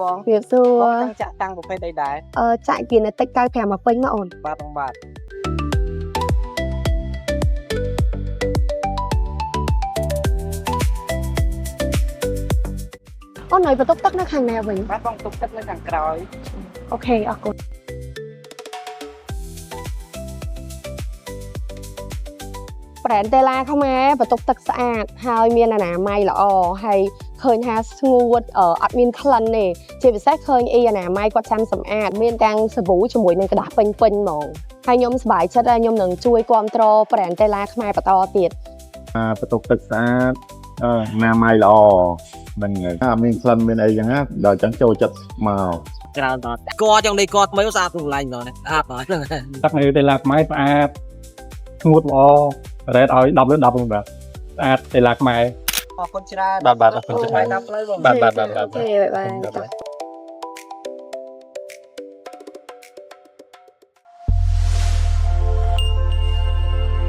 បង เปรียบซัว បងចង់ចាក់តាំងប្រភេទใดៗ ចាក់គៀនតិច95មកពេញមកអូន បាទបងបាទ អូនឲ្យបន្ទប់ទឹកនៅខាងណាវិញ បាទបងទុកទឹកនៅខាងក្រោយ អូខេអរគុណប្រែនតេឡាខ្មែរបន្ទប់ទឹកស្អាតហើយមានអនាម័យល្អហើយឃើញថាស្ងួតអត់មានក្លិនទេជាពិសេសឃើញអីអនាម័យគាត់ចាំសម្អាតមានទាំងសាប៊ូជាមួយនឹងក្តាស់ពេញហ្មងហើយខ្ញុំសប្បាយចិត្តហើយខ្ញុំនឹងជួយគ្រប់គ្រងប្រែនតេឡាខ្មែរបន្តទៀត បន្ទប់ទឹកស្អាតណាម័យល្អហ្នឹងហើយមានក្លិនមានអីចឹងណាដល់ចឹងចូលចិត្តមក ច្រើនតកចង់នេះកថ្មីស្អាតក្នុងឡាញដល់ស្អាតហើយហ្នឹង ទឹកនៅតេឡាខ្មែរស្អាតស្ងួតល្អរ៉េតឲ្យ10លើ10ហ្នឹងបាទស្អាតតេឡាខ្មែរ អរគុណច្រើន បាទអរគុណច្រើន បាយដល់ផ្លូវបង បាទ អូខេបាយបាយ